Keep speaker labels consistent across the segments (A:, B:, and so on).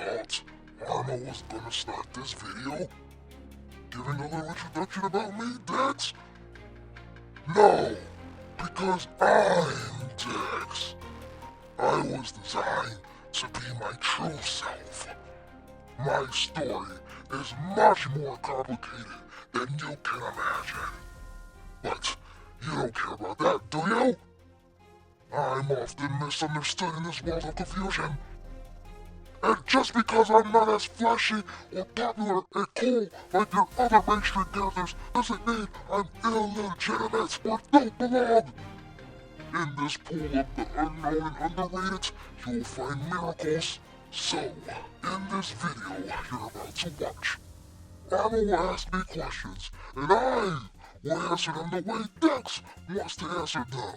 A: thought Arma was gonna start this video giving a little introduction about me, Dex? No, because I'm Dex. I was designed to be my true self. My story is much more complicated than you can imagine. But you don't care about that, do you? I'm often misunderstood in this world of confusion. And just because I'm not as flashy or popular and cool like your other mainstream characters doesn't mean I'm illegitimate or don't belong. In this pool of the unknown and underrated, you'll find miracles. So, in this video you're about to watch, Arma will ask me questions, and I will answer them the way Dex wants to answer them.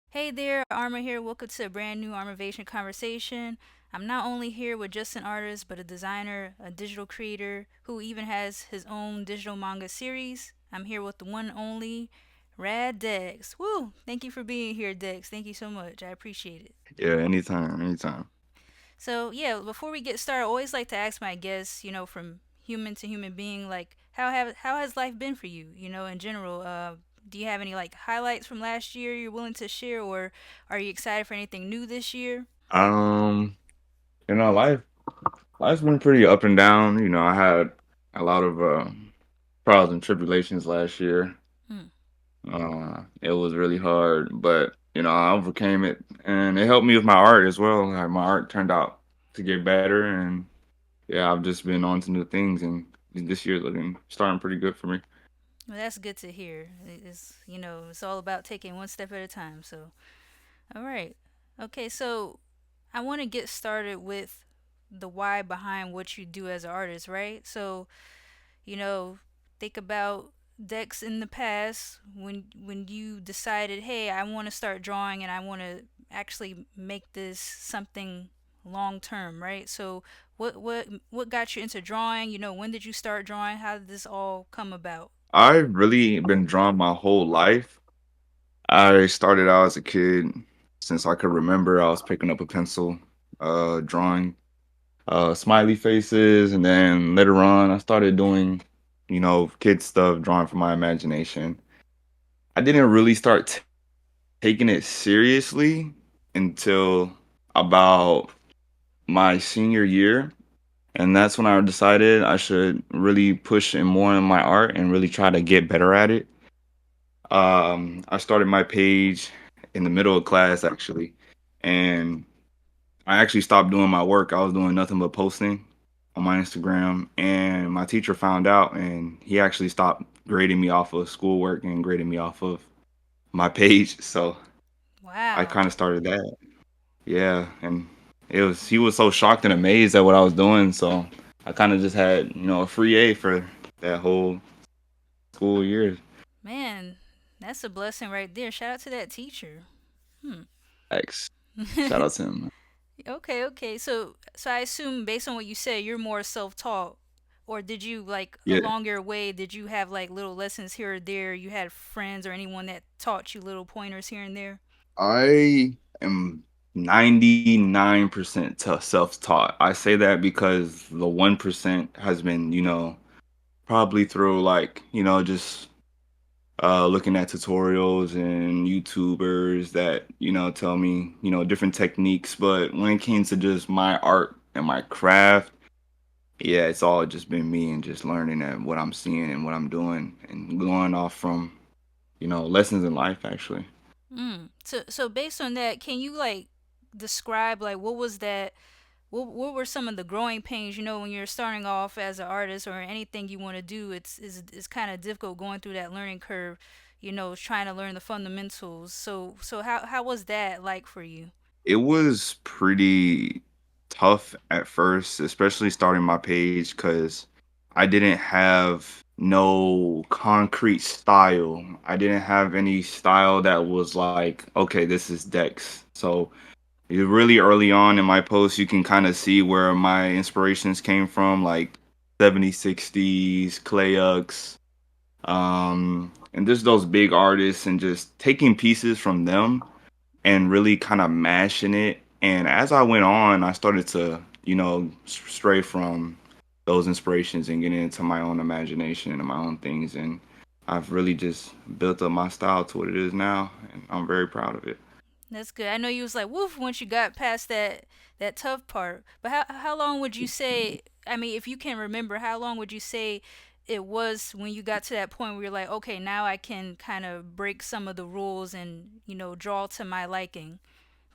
B: Hey there, Arma here. Welcome to a brand new Armavation conversation. I'm not only here with just an artist, but a designer, a digital creator who even has his own digital manga series. I'm here with the one and only Radd Dexx. Woo! Thank you for being here, Dex. Thank you so much. I appreciate it.
C: Yeah, anytime, anytime.
B: So yeah, before we get started, I always like to ask my guests, from human to human being, like how has life been for you? In general. Do you have any like highlights from last year you're willing to share, or are you excited for anything new this year?
C: Um, life's been pretty up and down. I had a lot of trials and tribulations last year.
B: Hmm.
C: It was really hard, but I overcame it, and it helped me with my art as well. Like, my art turned out to get better, and yeah, I've just been on to new things, and this year's looking starting pretty good for me.
B: Well, that's good to hear. It's all about taking one step at a time. So, all right, okay. So, I want to get started with the why behind what you do as an artist, right? So, you know, think about Dex in the past when you decided, hey, I want to start drawing and I want to actually make this something long term, right? So what got you into drawing? When did you start drawing? How did this all come about?
C: I've really been drawn my whole life. I started out as a kid. Since I could remember, I was picking up a pencil, drawing smiley faces, and then later on, I started doing, kid stuff, drawing from my imagination. I didn't really start taking it seriously until about my senior year, and that's when I decided I should really push in more in my art and really try to get better at it. I started my page in the middle of class actually, and I actually stopped doing my work. I was doing nothing but posting on my Instagram, and my teacher found out, and he actually stopped grading me off of schoolwork and grading me off of my page. So I
B: Wow.
C: kind of started that. Yeah, and he was so shocked and amazed at what I was doing. So I kind of just had a free A for that whole school year.
B: Man, that's a blessing right there. Shout out to that teacher. Hmm.
C: X. Shout out to him.
B: Okay, okay. So I assume based on what you said, you're more self-taught, or did you like
C: Yeah,
B: along your way? Did you have like little lessons here or there? You had friends or anyone that taught you little pointers here and there?
C: I am 99% self-taught. I say that because the 1% has been, probably through like, just looking at tutorials and YouTubers that, tell me, different techniques. But when it came to just my art and my craft, yeah, it's all just been me and just learning and what I'm seeing and what I'm doing and going off from, lessons in life actually.
B: So based on that, can you like describe like what was that? What were some of the growing pains? When you're starting off as an artist or anything you want to do, it's kind of difficult going through that learning curve. Trying to learn the fundamentals. So how was that like for you?
C: It was pretty tough at first, especially starting my page because I didn't have no concrete style. I didn't have any style that was like, okay, this is Dex. So really early on in my posts, you can kind of see where my inspirations came from, like 70s, 60s, Clayux. And just those big artists and just taking pieces from them and really kind of mashing it. And as I went on, I started to, stray from those inspirations and get into my own imagination and my own things. And I've really just built up my style to what it is now, and I'm very proud of it.
B: That's good. I know you was like woof once you got past that tough part. But how long would you say? I mean, if you can remember, how long would you say it was when you got to that point where you're like, okay, now I can kind of break some of the rules and draw to my liking.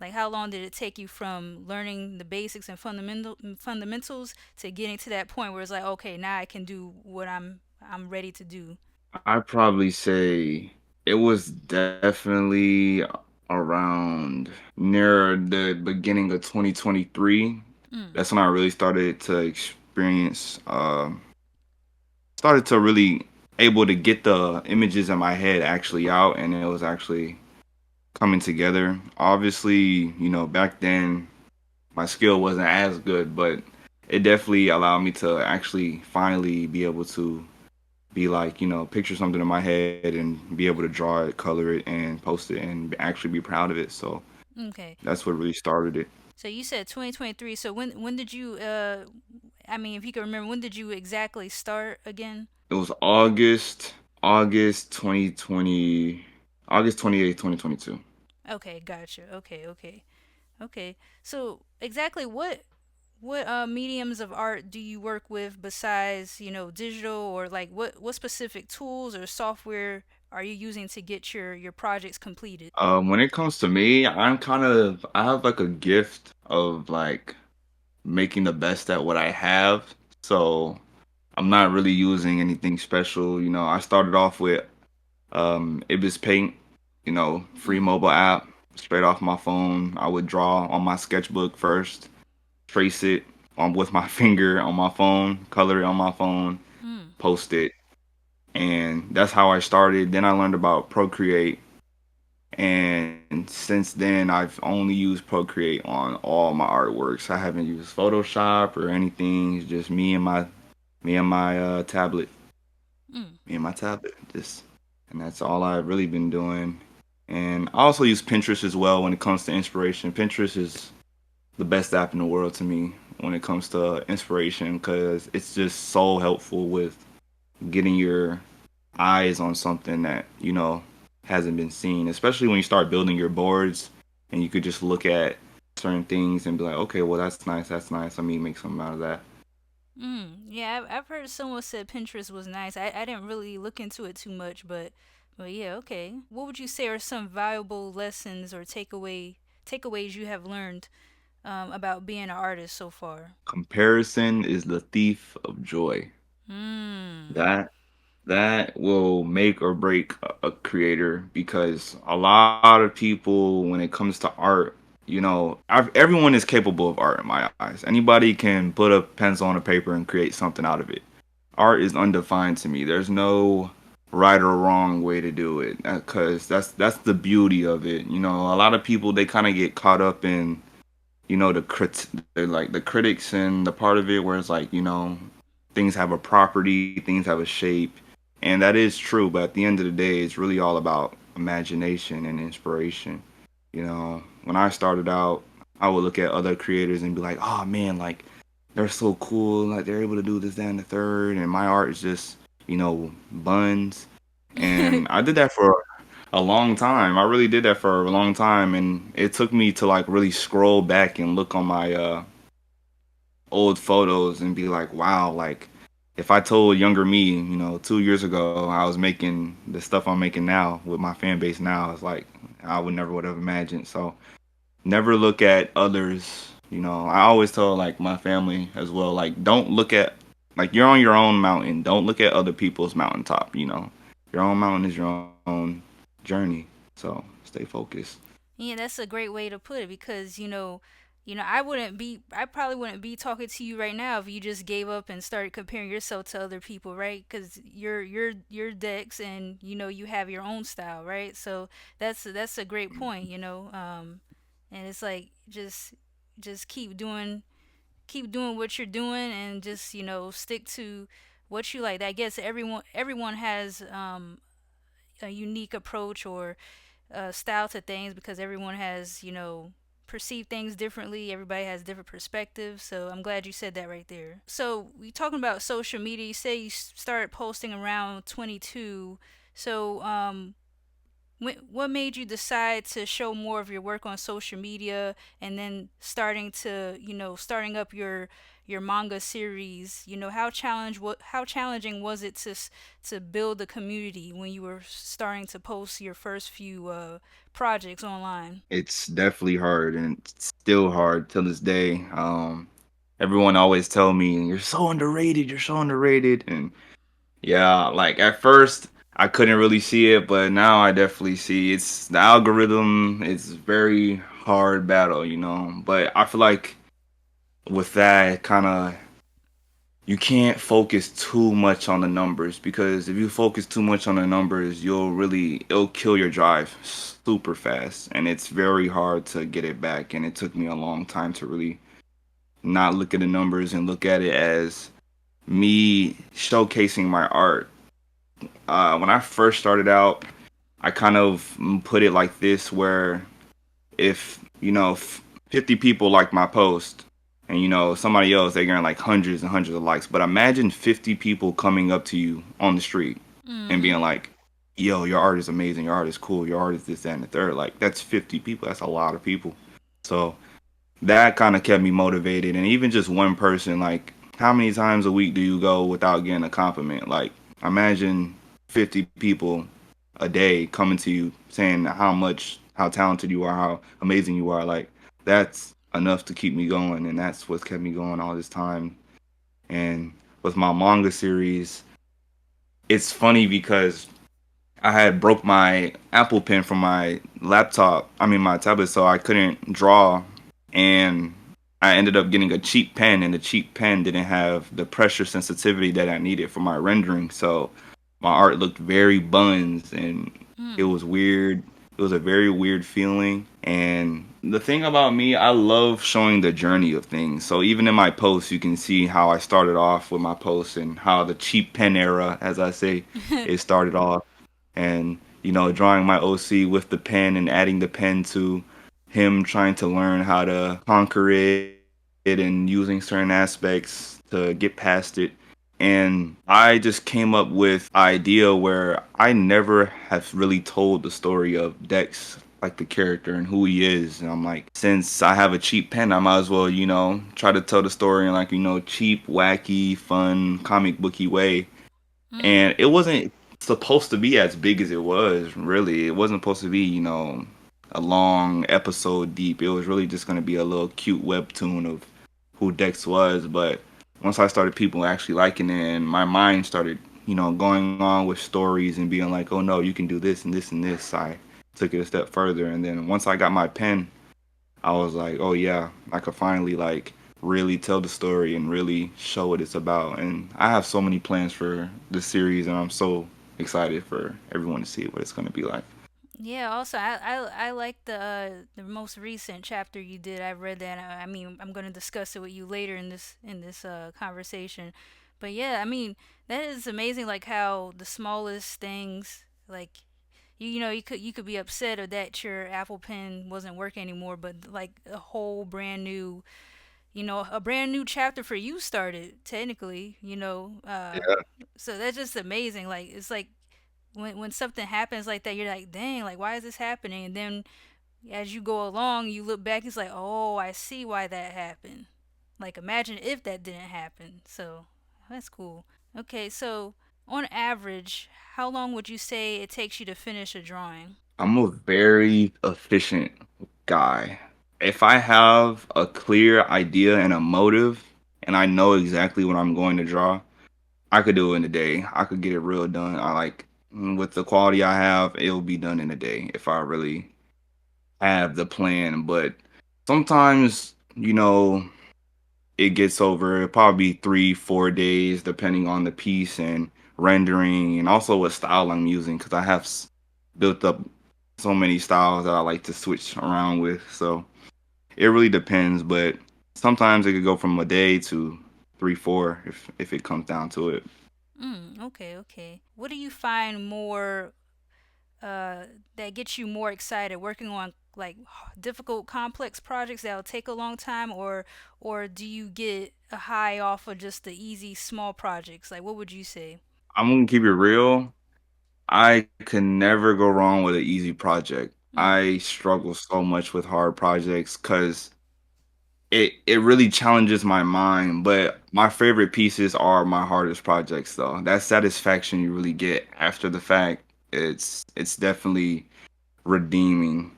B: Like, how long did it take you from learning the basics and fundamentals to getting to that point where it's like, okay, now I can do what I'm ready to do.
C: I probably say it was definitely around near the beginning of 2023.
B: Mm,
C: That's when I really started to experience, started to really able to get the images in my head actually out, and it was actually coming together. Obviously, back then my skill wasn't as good, but it definitely allowed me to actually finally be able to be like, picture something in my head and be able to draw it, color it, and post it and actually be proud of it. So
B: okay.
C: that's what really started it.
B: So you said 2023. So when did you I mean, if you can remember, when did you exactly start again?
C: It was August 2020, August 28th, 2022.
B: Okay, gotcha. Okay, okay. Okay. So exactly what mediums of art do you work with besides, digital, or like what specific tools or software are you using to get your projects completed?
C: When it comes to me, I have like a gift of like making the best at what I have. So I'm not really using anything special. I started off with Ibis Paint, free
B: Mm.
C: mobile app, straight off my phone. I would draw on my sketchbook first, trace it on with my finger on my phone, color it on my phone,
B: Mm.
C: post it, and that's how I started. Then I learned about Procreate, and since then I've only used Procreate on all my artworks. I haven't used Photoshop or anything. It's just me and my tablet,
B: Mm.
C: me and my tablet, just, and that's all I've really been doing. And I also use Pinterest as well when it comes to inspiration. Pinterest is the best app in the world to me when it comes to inspiration because it's just so helpful with getting your eyes on something that hasn't been seen, especially when you start building your boards and you could just look at certain things and be like, okay, well, that's nice, let me make something out of that.
B: Mm. Yeah, I've heard someone said Pinterest was nice. I didn't really look into it too much, but yeah, okay. What would you say are some valuable lessons or takeaways you have learned about being an artist so far?
C: Comparison is the thief of joy.
B: Mm.
C: That that will make or break a creator because a lot of people when it comes to art, everyone is capable of art in my eyes. Anybody can put a pencil on a paper and create something out of it. Art is undefined to me. There's no right or wrong way to do it because that's the beauty of it. A lot of people they kind of get caught up in like the critics and the part of it where it's like things have a property, things have a shape, and that is true. But at the end of the day, it's really all about imagination and inspiration. When I started out, I would look at other creators and be like, oh man, like they're so cool, like they're able to do this, that, and the third, and my art is just buns. And I did that for a long time. I really did that for a long time, and it took me to like really scroll back and look on my old photos and be like, wow, like if I told younger me, 2 years ago, I was making the stuff I'm making now with my fan base now, it's like I would have imagined. So never look at others. I always tell like my family as well, like don't look at like you're on your own mountain. Don't look at other people's mountaintop. Your own mountain is your own journey. So stay focused.
B: Yeah, that's a great way to put it because I probably wouldn't be talking to you right now if you just gave up and started comparing yourself to other people, right? Because you're Dex, and you have your own style, right? So that's a great point, and it's like just keep doing what you're doing, and just stick to what you like. I guess everyone has a unique approach or style to things because everyone has, perceive things differently. Everybody has different perspectives. So I'm glad you said that right there. So we talking about social media. You say you started posting around 22. So what made you decide to show more of your work on social media and then starting up your manga series? How challenging was it to build a community when you were starting to post your first few projects online?
C: It's definitely hard, and it's still hard till this day. Everyone always tell me you're so underrated, you're so underrated, and yeah, like at first I couldn't really see it, but now I definitely see it's the algorithm. It's very hard battle, But I feel like with that kind of you can't focus too much on the numbers because if you focus too much on the numbers, it'll kill your drive super fast, and it's very hard to get it back. And it took me a long time to really not look at the numbers and look at it as me showcasing my art. When I first started out, I kind of put it like this where if 50 people like my post and somebody else they're getting like hundreds and hundreds of likes, but imagine 50 people coming up to you on the street and being
B: Mm-hmm.
C: like, yo, your art is amazing, your art is cool, your art is this, that, and the third. Like, that's 50 people, that's a lot of people. So that kind of kept me motivated. And even just one person, like, how many times a week do you go without getting a compliment? Like, imagine 50 people a day coming to you saying how talented you are, how amazing you are. Like, that's enough to keep me going. And that's what's kept me going all this time. And with my manga series, it's funny because I had broke my Apple Pen from my laptop, I mean my tablet, so I couldn't draw, and I ended up getting a cheap pen, and the cheap pen didn't have the pressure sensitivity that I needed for my rendering, so my art looked very buns, and it
B: Mm.
C: was weird. It was a very weird feeling, and the thing about me, I love showing the journey of things. So even in my posts, you can see how I started off with my posts and how the cheap pen era, as I say, it started off and drawing my OC with the pen and adding the pen to him trying to learn how to conquer it and using certain aspects to get past it. And I just came up with idea where I never have really told the story of Dex, like the character and who he is. And I'm like, since I have a cheap pen, I might as well, try to tell the story in like, cheap, wacky, fun, comic booky way.
B: Mm.
C: And it wasn't supposed to be as big as it was. Really, it wasn't supposed to be a long episode deep. It was really just going to be a little cute webtoon of who Dex was. But once I started people actually liking it, and my mind started going on with stories and being like, oh no, you can do this and this and this, I took it a step further. And then once I got my pen, I was like, oh yeah, I could finally like really tell the story and really show what it's about. And I have so many plans for the series, and I'm so excited for everyone to see what it's going to be like.
B: Yeah. Also, I like the most recent chapter you did. I read that. I mean, I'm gonna discuss it with you later in this conversation. But yeah, I mean, that is amazing. Like how the smallest things, like you could be upset or that your Apple Pen wasn't working anymore, but like a whole brand new, a brand new chapter for you started technically.
C: Yeah,
B: So that's just amazing. Like it's like when something happens like that, you're like, dang, like why is this happening? And then as you go along, you look back, it's like, oh, I see why that happened. Like imagine if that didn't happen. So that's cool. Okay, so on average, how long would you say it takes you to finish a drawing?
C: I'm a very efficient guy. If I have a clear idea and a motive, and I know exactly what I'm going to draw, I could do it in a day. I could get it real done. I like with the quality I have, it'll be done in a day if I really have the plan. But sometimes, it gets over. It'll probably be 3, 4 days, depending on the piece and rendering, and also what style I'm using, because I have built up so many styles that I like to switch around with. So it really depends, but sometimes it could go from a day to 3, 4 if it comes down to it.
B: Okay, okay. What do you find more that gets you more excited working on like difficult complex projects that'll take a long time, or do you get a high off of just the easy small projects? Like what would you say?
C: I'm gonna keep it real. I can never go wrong with an easy project.
B: Mm.
C: I struggle so much with hard projects because it really challenges my mind. But my favorite pieces are my hardest projects, though. That satisfaction you really get after the fact, it's definitely redeeming.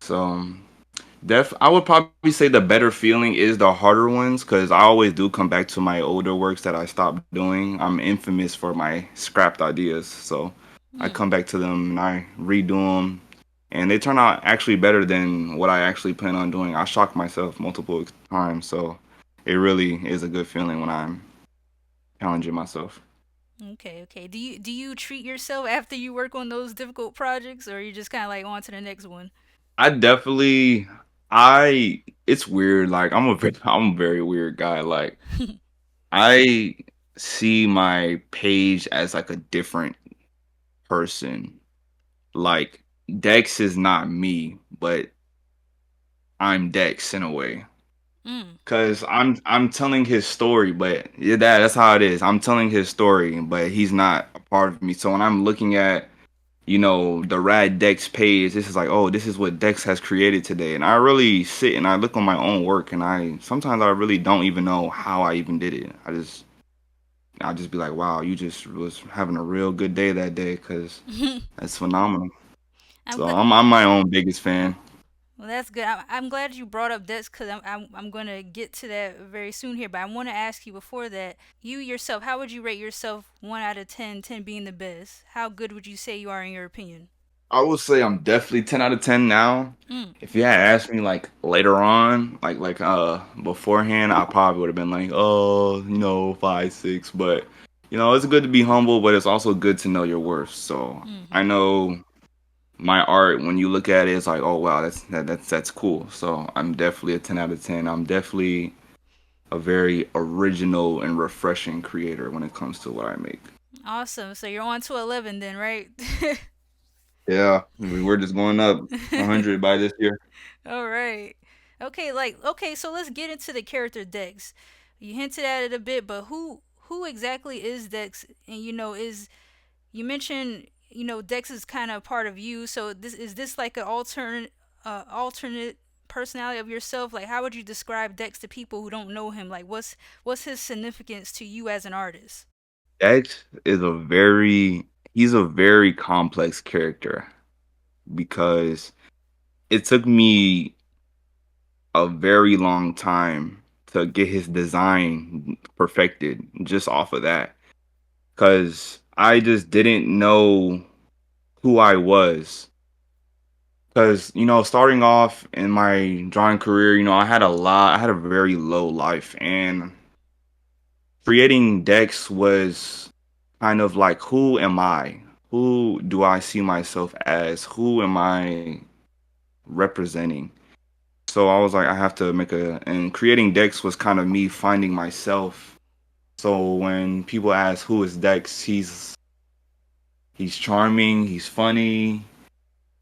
C: So I would probably say the better feeling is the harder ones because I always do come back to my older works that I stopped doing. I'm infamous for my scrapped ideas, so I
B: Mm.
C: come back to them and I redo them, and they turn out actually better than what I actually plan on doing. I shock myself multiple times, so it really is a good feeling when I'm challenging myself.
B: Okay, okay. Do you treat yourself after you work on those difficult projects, or you just kind of like on to the next one?
C: I definitely, I it's weird. Like I'm a very weird guy. Like I see my page as like a different person. Like Dex is not me, but I'm Dex in a way.
B: Mm.
C: Cause I'm telling his story, but yeah, that's how it is. I'm telling his story, but he's not a part of me. So when I'm looking at, the Rad Dex page, this is like, oh, this is what Dex has created today. And I really sit and I look on my own work and I sometimes I really don't even know how I even did it. I'll just be like, wow, you just was having a real good day that day because that's phenomenal.
B: I'm
C: So
B: glad.
C: I'm my own biggest fan.
B: Well, that's good. I'm glad you brought up this because I'm going to get to that very soon here. But I want to ask you before that, you yourself, how would you rate yourself 1 out of 10, 10 being the best? How good would you say you are in your opinion?
C: I would say I'm definitely 10 out of 10 now.
B: Mm.
C: If you had asked me like later on, beforehand, I probably would have been like, oh, 5, 6. But it's good to be humble, but it's also good to know your worth. So I
B: Mm-hmm.
C: know my art when you look at it, it's like, oh wow, that's cool. So I'm definitely a 10 out of 10. I'm definitely a very original and refreshing creator when it comes to what I make.
B: Awesome. So you're on to 11 then, right?
C: Yeah, we're just going up 100 by this year.
B: All right. Okay, okay, so let's get into the character Dex. You hinted at it a bit, but who exactly is Dex? And is you mentioned Dex is kind of part of you. So this like an alternate personality of yourself? Like how would you describe Dex to people who don't know him? Like what's his significance to you as an artist?
C: Dex is he's a very complex character because it took me a very long time to get his design perfected just off of that. Because I just didn't know who I was. Because, starting off in my drawing career, I had a very low life. And creating Dex was kind of like, who am I? Who do I see myself as? Who am I representing? So I was like, I have to and creating Dex was kind of me finding myself. So when people ask who is Dex, he's charming, he's funny.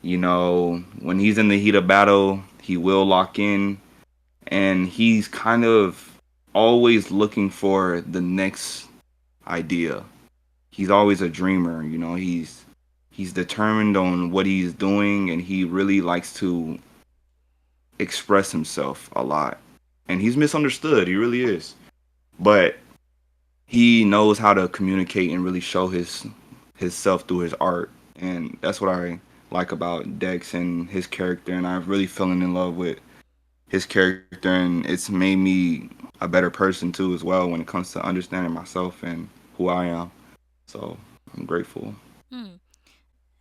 C: When he's in the heat of battle, he will lock in, and he's kind of always looking for the next idea. He's always a dreamer, he's determined on what he's doing and he really likes to express himself a lot. And he's misunderstood, he really is. But he knows how to communicate and really show his self through his art. And that's what I like about Dex and his character, and I've really fallen in love with his character, and it's made me a better person too as well when it comes to understanding myself and who I am. So I'm grateful.
B: Hmm.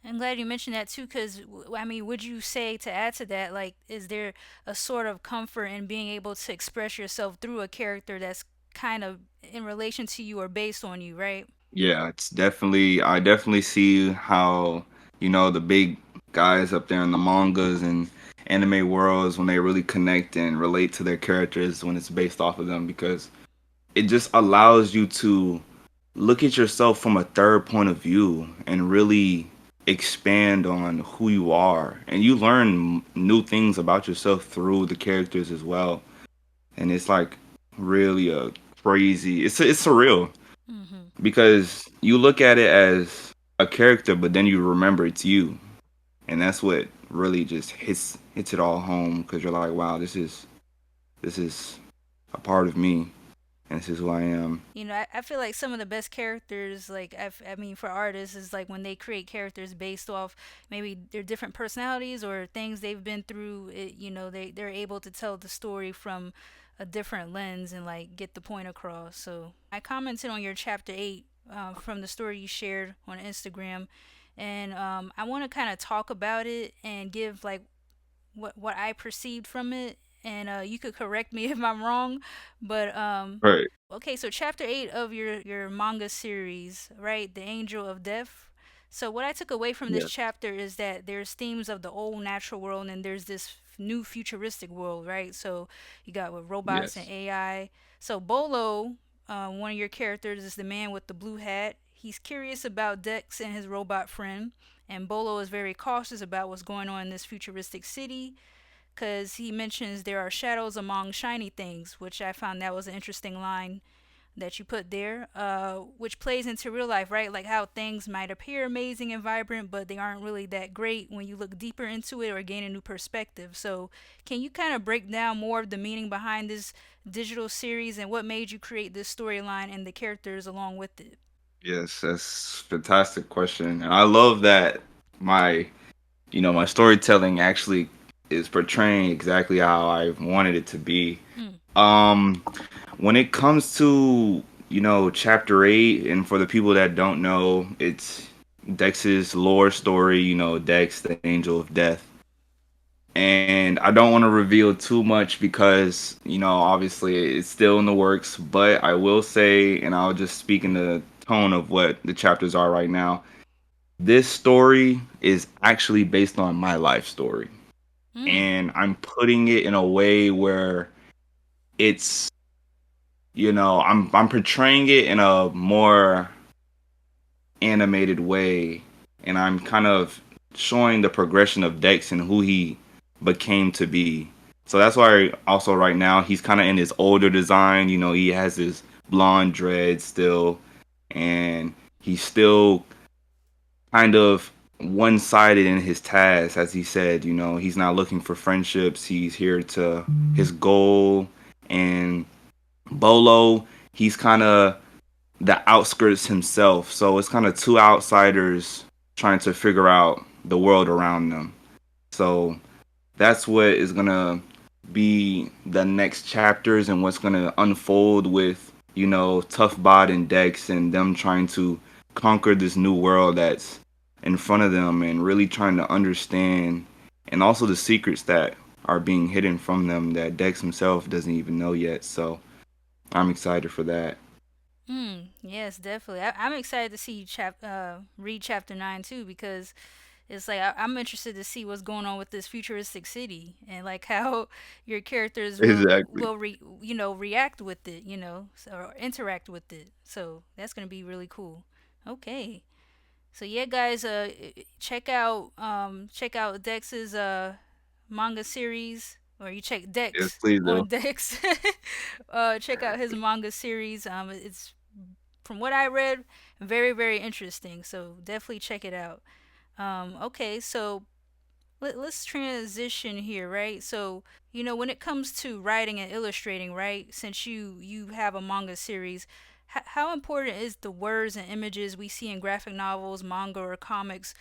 B: I'm glad you mentioned that too, because I mean, would you say to add to that, like, is there a sort of comfort in being able to express yourself through a character that's kind of in relation to you or based on you, right?
C: Yeah, I definitely see how, the big guys up there in the mangas and anime worlds when they really connect and relate to their characters when it's based off of them because it just allows you to look at yourself from a third point of view and really expand on who you are, and you learn new things about yourself through the characters as well. And it's like really a crazy, it's surreal,
B: Mm-hmm.
C: because you look at it as a character, but then you remember it's you, and that's what really just hits it all home, because you're like, wow, this is a part of me, and this is who I am.
B: I feel like some of the best characters, like I mean, for artists, is like when they create characters based off maybe their different personalities or things they've been through. They're able to tell the story from a different lens and like get the point across. So I commented on your chapter 8 from the story you shared on Instagram, and I want to kind of talk about it and give like what I perceived from it, and you could correct me if I'm wrong, but
C: Right.
B: okay, so chapter 8 of your manga series, right? The Angel of Death. So what I took away from this
C: Yes.
B: chapter is that there's themes of the old natural world and there's this new futuristic world, right? So you got with robots and
C: Yes.
B: AI. So Bolo, one of your characters, is the man with the blue hat. He's curious about Dex and his robot friend, and Bolo is very cautious about what's going on in this futuristic city because he mentions there are shadows among shiny things, which I found that was an interesting line that you put there, which plays into real life, right? Like how things might appear amazing and vibrant, but they aren't really that great when you look deeper into it or gain a new perspective. So, can you kind of break down more of the meaning behind this digital series and what made you create this storyline and the characters along with it?
C: Yes, that's a fantastic question. And I love that my, my storytelling actually is portraying exactly how I wanted it to be.
B: Mm.
C: Um, when it comes to, chapter 8, and for the people that don't know, it's Dex's lore story, Dex, the angel of death. And I don't want to reveal too much because, obviously it's still in the works, but I will say, and I'll just speak in the tone of what the chapters are right now. This story is actually based on my life story.
B: Mm.
C: And I'm putting it in a way where it's, I'm portraying it in a more animated way, and I'm kind of showing the progression of Dex and who he became to be. So that's why also right now he's kind of in his older design. He has his blonde dread still, and he's still kind of one-sided in his task. As he said, he's not looking for friendships. He's here to his goal. And Bolo, he's kind of the outskirts himself. So it's kind of two outsiders trying to figure out the world around them. So that's what is gonna be the next chapters, and what's gonna unfold with, Tough Bot and Dex and them trying to conquer this new world that's in front of them, and really trying to understand, and also the secrets that are being hidden from them that Dex himself doesn't even know yet. So I'm excited for that.
B: Yes, definitely. I'm excited to see you read chapter 9 too because it's like I'm interested to see what's going on with this futuristic city and like how your characters
C: Exactly.
B: react with it, or interact with it. So that's gonna be really cool. Okay, so yeah, guys, check out Dex's manga series, or you check
C: Yes,
B: Dex
C: please do.
B: on Dex. Check out his manga series. It's from what I read, very very interesting. So definitely check it out. Okay, so let's transition here, right? So when it comes to writing and illustrating, right? Since you have a manga series, how important is the words and images we see in graphic novels, manga, or comics?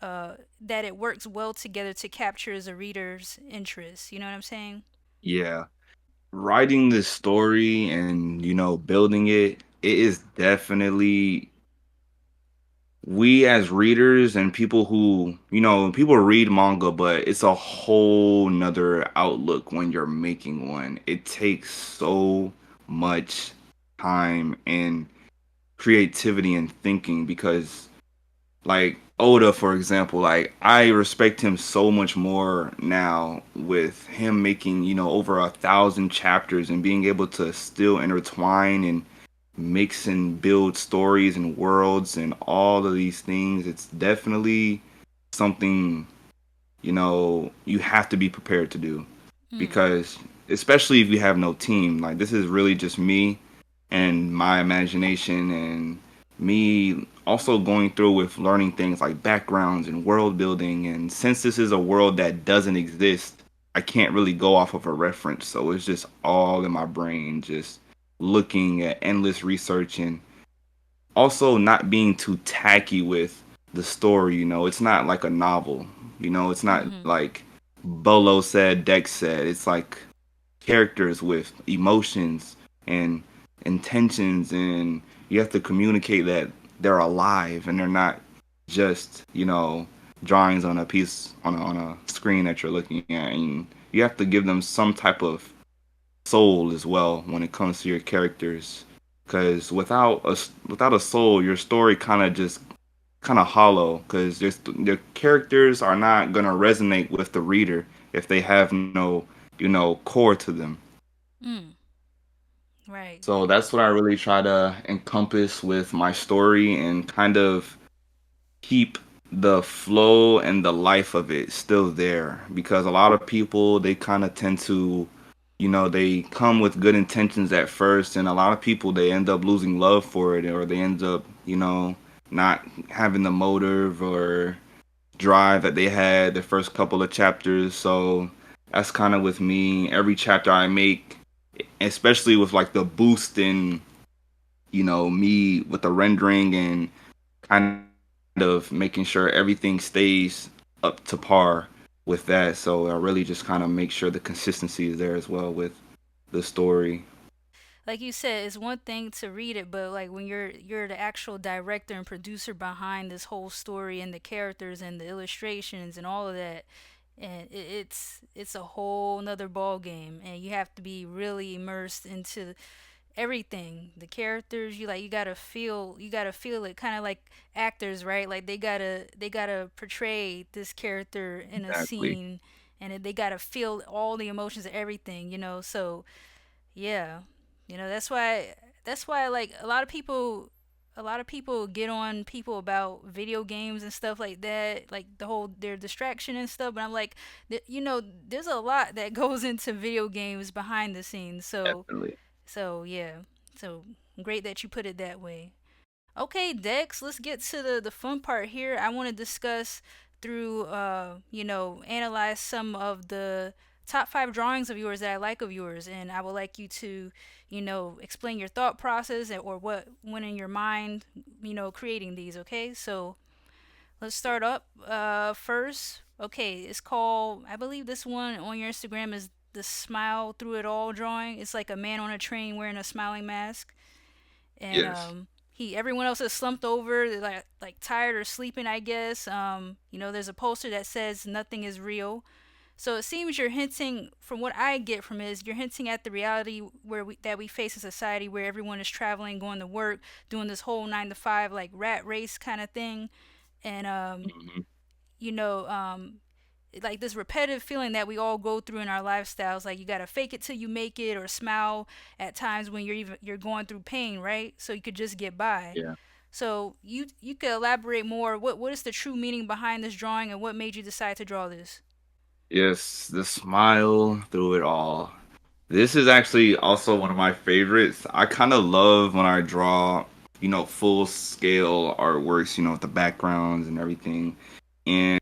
B: That it works well together to capture as a reader's interest. You know what I'm saying?
C: Yeah. Writing this story and, building it is definitely, we as readers and people who, people read manga, but it's a whole nother outlook when you're making one. It takes so much time and creativity and thinking, because like Oda, for example, like I respect him so much more now with him making, over 1,000 chapters and being able to still intertwine and mix and build stories and worlds and all of these things. It's definitely something, you have to be prepared to do,
B: Mm.
C: because especially if you have no team, like this is really just me and my imagination, and me also going through with learning things like backgrounds and world building. And since this is a world that doesn't exist, I can't really go off of a reference, so it's just all in my brain, just looking at endless research, and also not being too tacky with the story. It's not like a novel. It's not
B: Mm-hmm.
C: like Bolo said, Dex said. It's like characters with emotions and intentions, and you have to communicate that they're alive and they're not just drawings on a piece on a screen that you're looking at. And you have to give them some type of soul as well when it comes to your characters, because without a soul, your story kind of hollow, because their characters are not going to resonate with the reader if they have no core to them.
B: Mm. Right.
C: So that's what I really try to encompass with my story, and kind of keep the flow and the life of it still there, because a lot of people, they kind of tend to, they come with good intentions at first, and a lot of people, they end up losing love for it, or they end up not having the motive or drive that they had the first couple of chapters. So that's kind of with me. Every chapter I make, especially with like the boost in me with the rendering, and kind of making sure everything stays up to par with that. So I really just kind of make sure the consistency is there as well with the story.
B: Like you said, it's one thing to read it, but like when you're the actual director and producer behind this whole story and the characters and the illustrations and all of that, and it's a whole nother ball game, and you have to be really immersed into everything, the characters. You gotta feel it, kind of like actors, right? Like they gotta portray this character in a
C: Exactly.
B: scene, and they gotta feel all the emotions of everything, so yeah, that's why like a lot of people get on people about video games and stuff like that, like the whole their distraction and stuff. But I'm like, there's a lot that goes into video games behind the scenes. So
C: Definitely.
B: so yeah, so great that you put it that way. Okay, Dex, let's get to the fun part here. I want to discuss through, analyze some of the top five drawings of yours that I like of yours, and I would like you to, explain your thought process or what went in your mind, creating these. Okay, so let's start up. First, okay, it's called. I believe this one on your Instagram is the smile through it all drawing. It's like a man on a train wearing a smiling mask, and
C: Yes.
B: he everyone else is slumped over, they're like tired or sleeping, I guess. There's a poster that says nothing is real. So it seems you're hinting, from what I get from it, is you're hinting at the reality that we face in society, where everyone is traveling, going to work, doing this whole 9 to 5 like rat race kind of thing, and
C: Hmm.
B: you know like this repetitive feeling that we all go through in our lifestyles, like you gotta fake it till you make it, or smile at times when you're going through pain, right? So you could just get by.
C: Yeah.
B: So you could elaborate more. What is the true meaning behind this drawing, and what made you decide to draw this?
C: Yes, the smile through it all. This is actually also one of my favorites. I kind of love when I draw, full scale artworks, with the backgrounds and everything. And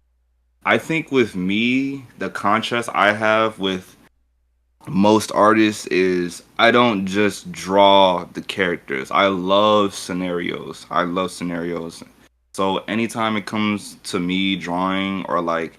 C: I think with me, the contrast I have with most artists is I don't just draw the characters. I love scenarios. I love scenarios. So anytime it comes to me drawing, or like,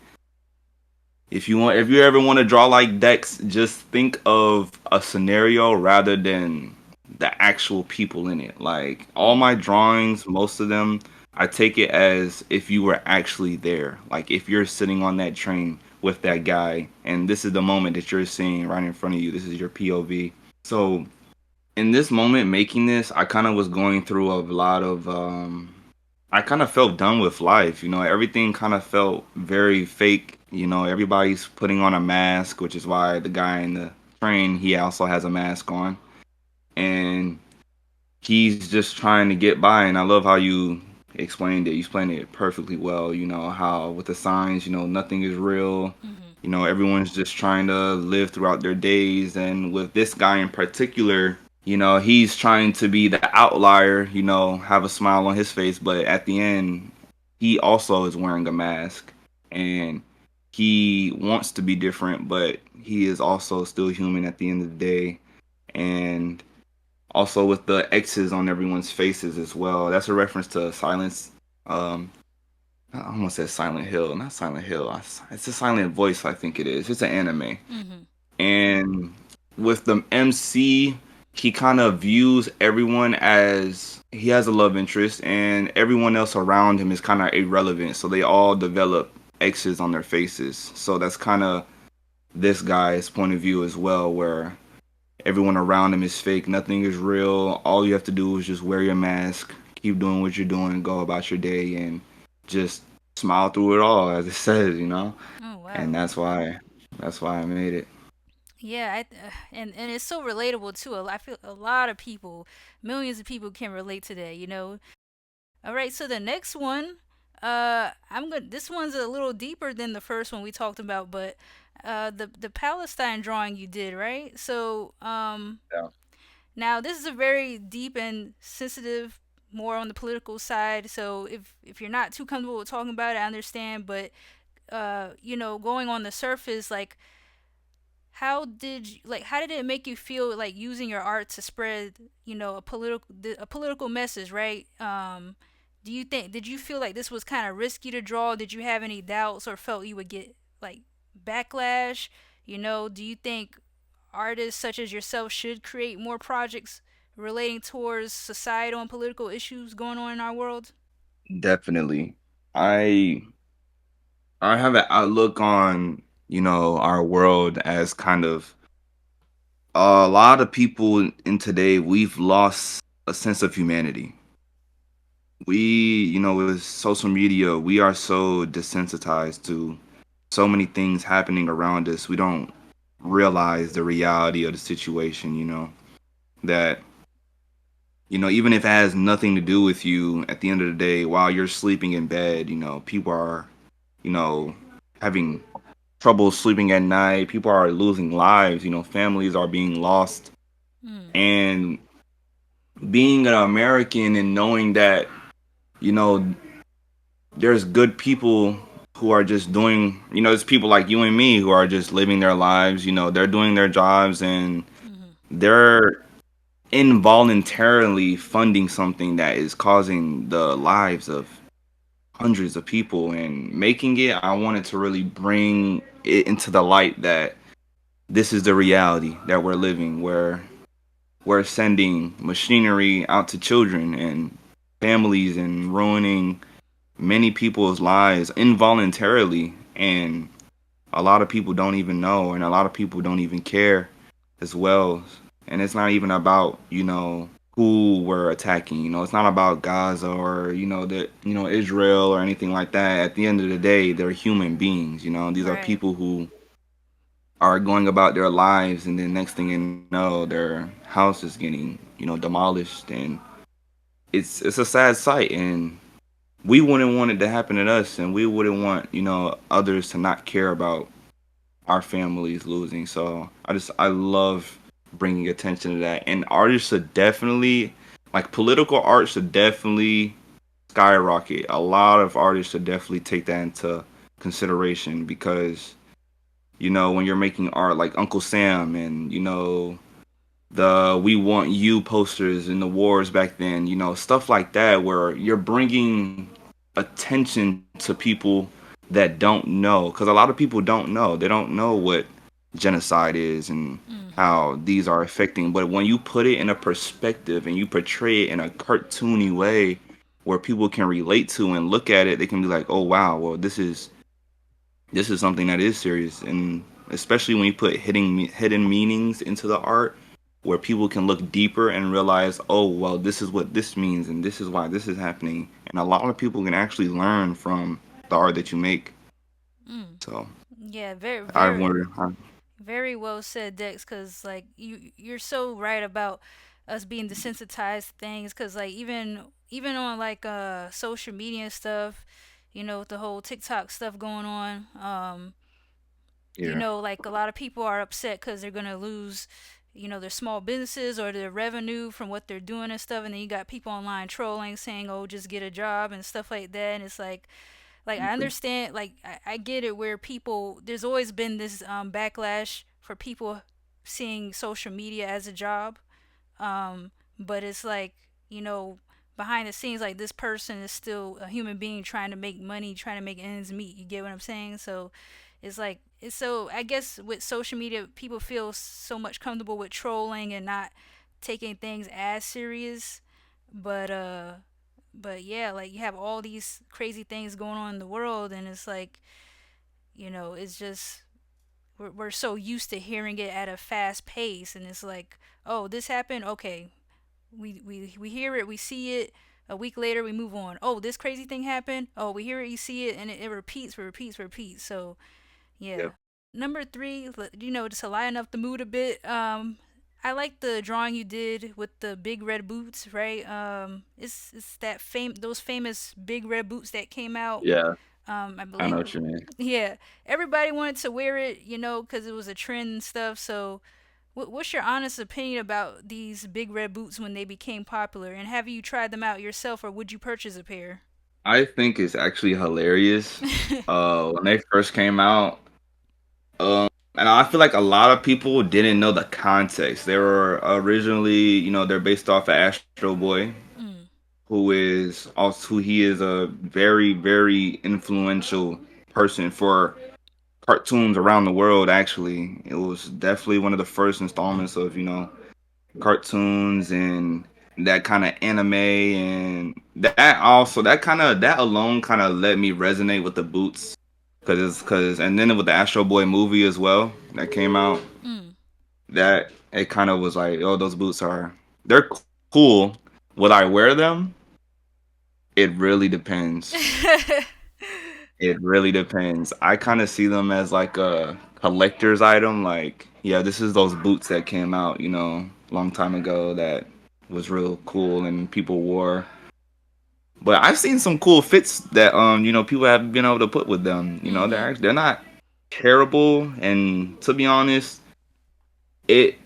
C: if you ever want to draw like Dex, just think of a scenario rather than the actual people in it. Like all
B: Mm.
C: my drawings, most of them, I take it as if you were actually there. Like if you're sitting on that train with that guy, and this is the moment that you're seeing right in front of you. This is your POV. So in this moment making this, I kind of was going through a lot of I kind of felt done with life. Everything kind of felt very fake. Everybody's putting on a mask, which is why the guy in the train, he also has a mask on. And he's just trying to get by. And I love how you explained it. You explained it perfectly well. You know how with the signs, nothing is real.
B: Mm-hmm.
C: Everyone's just trying to live throughout their days. And with this guy in particular, he's trying to be the outlier. Have a smile on his face, but at the end, he also is wearing a mask, and he wants to be different, but he is also still human at the end of the day. And also with the X's on everyone's faces as well. That's a reference to Silence. I almost said Silent Hill, not Silent Hill. It's a Silent Voice, I think it is. It's an anime,
B: Mm-hmm.
C: and with the MC, he kind of views everyone as he has a love interest, and everyone else around him is kind of irrelevant. So they all develop X's on their faces. So that's kind of this guy's point of view as well, where everyone around him is fake. Nothing is real. All you have to do is just wear your mask, keep doing what you're doing, go about your day, and just smile through it all, as it says.
B: Oh
C: And
B: wow.
C: that's why I made it.
B: Yeah, and it's so relatable too. I feel a lot of people, millions of people can relate to that. All right, so the next one, I'm gonna. This one's a little deeper than the first one we talked about, but the Palestine drawing you did, right? So
C: Yeah.
B: now this is a very deep and sensitive, more on the political side. So if you're not too comfortable with talking about it, I understand. But going on the surface, like how did it make you feel like using your art to spread a political message, right? Do you think did you feel like this was kind of risky to draw? Did you have any doubts or felt you would get like backlash? Do you think artists such as yourself should create more projects relating towards societal and political issues going on in our world?
C: Definitely. I I have an outlook on, our world as kind of a lot of people in today, we've lost a sense of humanity. With social media, we are so desensitized to so many things happening around us. We don't realize the reality of the situation, that, even if it has nothing to do with you, at the end of the day, while you're sleeping in bed, people are, you know, having trouble sleeping at night. People are losing lives. Families are being lost.
B: Mm,
C: And being an American and knowing that, you know, there's good people who are just doing, there's people like you and me who are just living their lives. They're doing their jobs, and
B: mm-hmm.
C: they're involuntarily funding something that is causing the lives of hundreds of people. And making it, I wanted to really bring it into the light that this is the reality that we're living, where we're sending machinery out to children and families and ruining many people's lives involuntarily. And a lot of people don't even know, and a lot of people don't even care as well. And it's not even about, who we're attacking. It's not about Gaza or, Israel or anything like that. At the end of the day, they're human beings. These are
B: Right.
C: people who are going about their lives, and then next thing you know, their house is getting, demolished. And it's a sad sight, and we wouldn't want it to happen to us, and we wouldn't want, others to not care about our families losing. So I love bringing attention to that. And artists should definitely, like, political art should definitely skyrocket. A lot of artists should definitely take that into consideration, because when you're making art like Uncle Sam, and the "We Want You" posters in the wars back then, stuff like that, where you're bringing attention to people that don't know, because a lot of people don't know. They don't know what genocide is and
B: Mm-hmm.
C: how these are affecting. But when you put it in a perspective and you portray it in a cartoony way where people can relate to and look at it, they can be like, "Oh wow, well this is something that is serious." And especially when you put hidden meanings into the art, where people can look deeper and realize, oh well, this is what this means, and this is why this is happening. And a lot of people can actually learn from the art that you make.
B: Mm.
C: So
B: Yeah, very,
C: I
B: very,
C: wonder.
B: very well said, Dex. Because like you're so right about. us being desensitized to things, because like even on like social media and stuff, with the whole TikTok stuff going on,
C: Yeah.
B: like a lot of people are upset because they're gonna lose, their small businesses or their revenue from what they're doing and stuff. And then you got people online trolling, saying, "Oh, just get a job" and stuff like that. And it's like I understand, like I get it, where people, there's always been this backlash for people seeing social media as a job. But it's like, you know, behind the scenes, like this person is still a human being trying to make money, trying to make ends meet. You get what I'm saying? So it's like, it's so, I guess with social media, people feel so much comfortable with trolling and not taking things as serious. But, but yeah, like you have all these crazy things going on in the world, and it's like, it's just, we're so used to hearing it at a fast pace, and it's like, oh, this happened, okay, we hear it, we see it. A week later, we move on. Oh, this crazy thing happened. Oh, we hear it, you see it, and it repeats. So yeah.
C: Yep.
B: Number three, just to lighten up the mood a bit. I like the drawing you did with the big red boots, right? It's that those famous big red boots that came out.
C: Yeah.
B: I
C: I know
B: believe,
C: what you mean.
B: yeah, everybody wanted to wear it, because it was a trend and stuff. So, what's your honest opinion about these big red boots when they became popular? And have you tried them out yourself, or would you purchase a pair?
C: I think it's actually hilarious. When they first came out, and I feel like a lot of people didn't know the context. They were originally, they're based off of Astro Boy,
B: Mm,
C: who he is a very, very influential person for cartoons around the world. Actually, it was definitely one of the first installments of cartoons and that kind of anime, and that alone kind of let me resonate with the boots, and then with the Astro Boy movie as well that came out,
B: mm.
C: that it kind of was like, oh, they're cool. Would I wear them? It really depends. It really depends. I kind of see them as like a collector's item. Like, yeah, this is those boots that came out, long time ago that was real cool and people wore. But I've seen some cool fits that people have been able to put with them.
B: Mm-hmm.
C: They're not terrible, and to be honest, it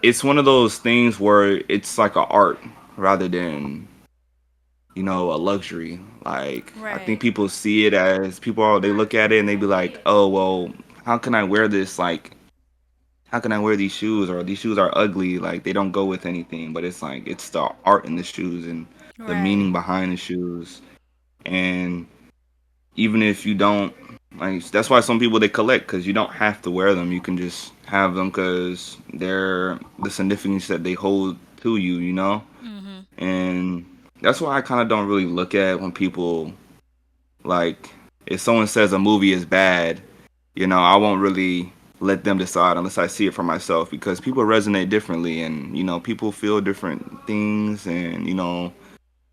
C: it's one of those things where it's like a art rather than a luxury. Like, I think
B: Right.
C: people see it as they look at it and they be like, oh, well, how can I wear this? Like, how can I wear these shoes? Or these shoes are ugly. Like, they don't go with anything. But it's like, it's the art in the shoes and the
B: Right.
C: meaning behind the shoes. And even if you don't, like, that's why some people they collect, because you don't have to wear them. You can just have them because they're the significance that they hold to you.
B: Mm-hmm.
C: And that's why I kind of don't really look at when people, like, if someone says a movie is bad, I won't really let them decide unless I see it for myself, because people resonate differently, and people feel different things, and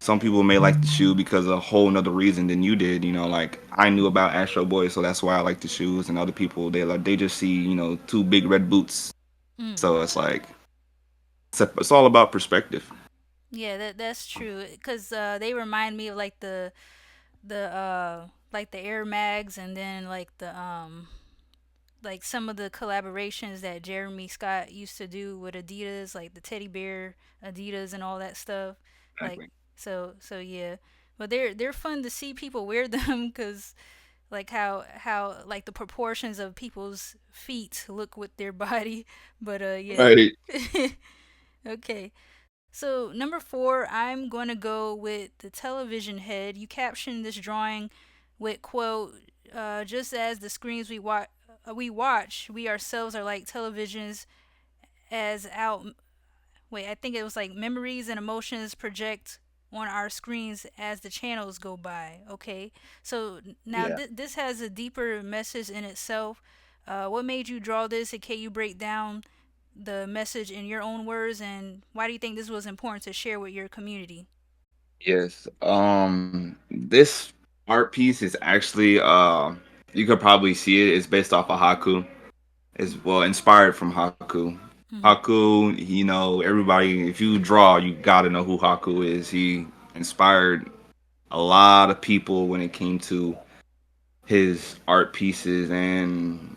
C: some people may like the shoe because of a whole nother reason than you did. Like, I knew about Astro Boy, so that's why I like the shoes, and other people, they just see two big red boots,
B: Mm.
C: so it's like it's all about perspective.
B: Yeah, that's true. Cause they remind me of like the Air Mags, and then like some of the collaborations that Jeremy Scott used to do with Adidas, like the teddy bear Adidas and all that stuff. Like,
C: Exactly.
B: so yeah. But they're fun to see people wear them, cuz like how like the proportions of people's feet look with their body. But yeah.
C: Right.
B: Okay. So number 4, I'm going to go with the television head. You captioned this drawing with quote, just as the screens we watch, we ourselves are like televisions as out. Wait, I think it was like memories and emotions project on our screens as the channels go by. Okay, so now
C: Yeah.
B: this has a deeper message in itself. What made you draw this, and can you break down the message in your own words, and why do you think this was important to share with your community?
C: Yes. This art piece is actually you could probably see it. It's based off of Haku. It's, well, inspired from Haku. Haku, everybody, if you draw, you gotta know who Haku is. He inspired a lot of people when it came to his art pieces. And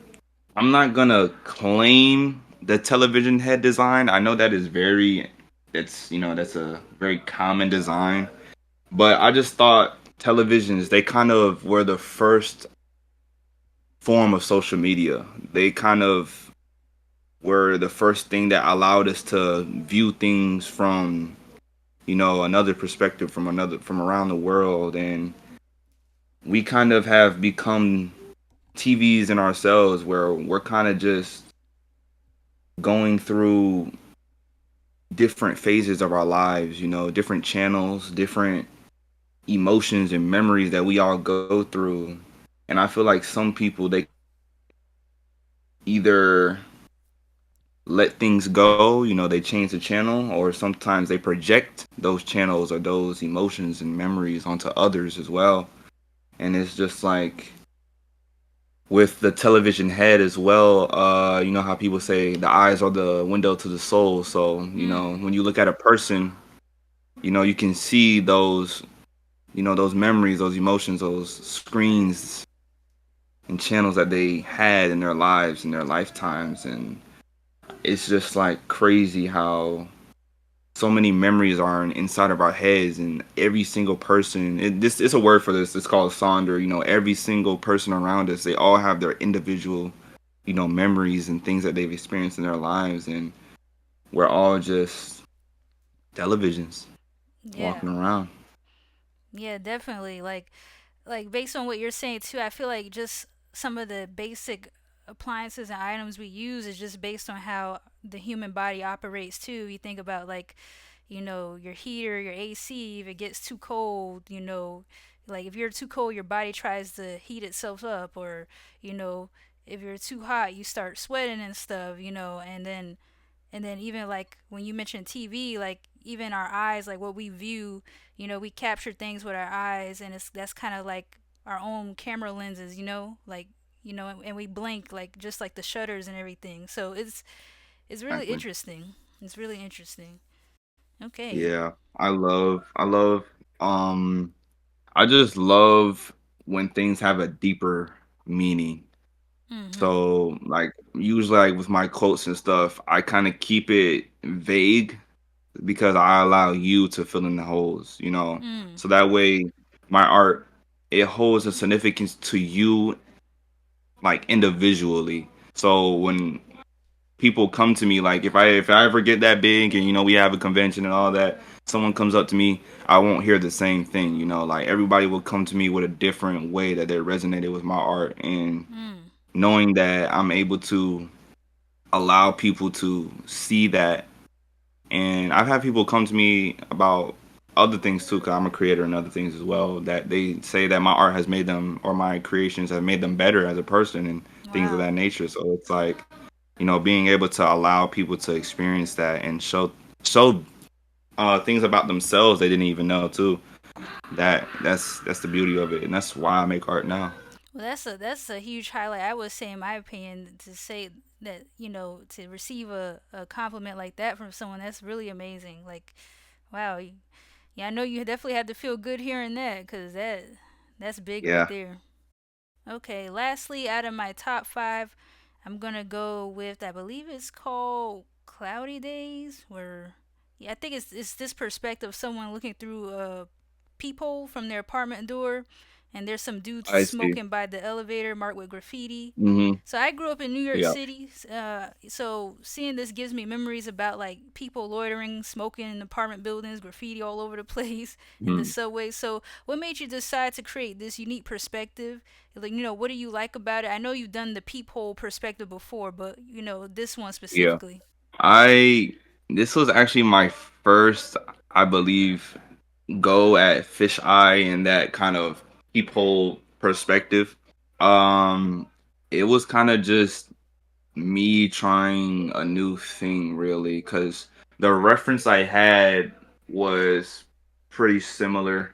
C: I'm not gonna claim the television head design. I know that's a very common design. But I just thought televisions, they kind of were the first form of social media. They kind of were the first thing that allowed us to view things from, another perspective, from around the world. And we kind of have become TVs in ourselves, where we're kind of just going through different phases of our lives, different channels, different emotions and memories that we all go through. And I feel like some people, they either let things go, they change the channel, or sometimes they project those channels or those emotions and memories onto others as well. And it's just like with the television head as well, you know how people say the eyes are the window to the soul. So,
B: Mm.
C: when you look at a person, you can see those memories, those emotions, those screens and channels that they had in their lives, in their lifetimes. And it's just like crazy how so many memories are inside of our heads. And every single person, this it's a word for this, it's called sonder. Every single person around us, they all have their individual, memories and things that they've experienced in their lives. And we're all just televisions
B: Yeah.
C: walking around.
B: Yeah, definitely. Like based on what you're saying too, I feel like just some of the basic appliances and items we use is just based on how the human body operates too. You think about like, your heater, your AC, if it gets too cold, like if you're too cold, your body tries to heat itself up, or, you know, if you're too hot, you start sweating and stuff, and then even like when you mentioned TV, like even our eyes, like what we view, we capture things with our eyes, and that's kind of like our own camera lenses, like and we blink like just like the shutters and everything. So it's really
C: Exactly.
B: interesting. It's really interesting. Okay.
C: Yeah. I love um I just love when things have a deeper meaning.
B: Mhm.
C: So, like, usually, like with my quotes and stuff, I kind of keep it vague because I allow you to fill in the holes.
B: Mm.
C: So that way, my art, it holds a significance to you, like individually. So when people come to me, like if I ever get that big and we have a convention and all that, someone comes up to me, I won't hear the same thing. Like everybody will come to me with a different way that they resonated with my art. And
B: Mm.
C: knowing that I'm able to allow people to see that. And I've had people come to me about other things too, because I'm a creator and other things as well, that they say that my art has made them, or my creations have made them better as a person and things of
B: Wow.
C: that nature. So it's like, being able to allow people to experience that and show things about themselves they didn't even know too. That's the beauty of it, and that's why I make art now.
B: Well, that's a huge highlight. I would say, in my opinion, to say that to receive a compliment like that from someone, that's really amazing. Like, wow, yeah, I know you definitely had to feel good hearing that, because that's big right
C: Yeah,
B: there. Okay, lastly, out of my top five, I'm gonna go with, I believe it's called Cloudy Days, where yeah, I think it's this perspective of someone looking through a peephole from their apartment door, and there's some dudes
C: I see.
B: smoking by the elevator marked with graffiti.
C: Hmm.
B: So I grew up in New York
C: Yeah.
B: City, so seeing this gives me memories about like people loitering, smoking in apartment buildings, graffiti all over the place, in the
C: Mhm.
B: subway. So what made you decide to create this unique perspective? Like, what do you like about it? I know you've done the peephole perspective before, but this one
C: Yeah.
B: specifically.
C: I This was actually my first, I believe, go at fisheye and that kind of peephole perspective. Um, it was kind of just me trying a new thing, really, because the reference I had was pretty similar,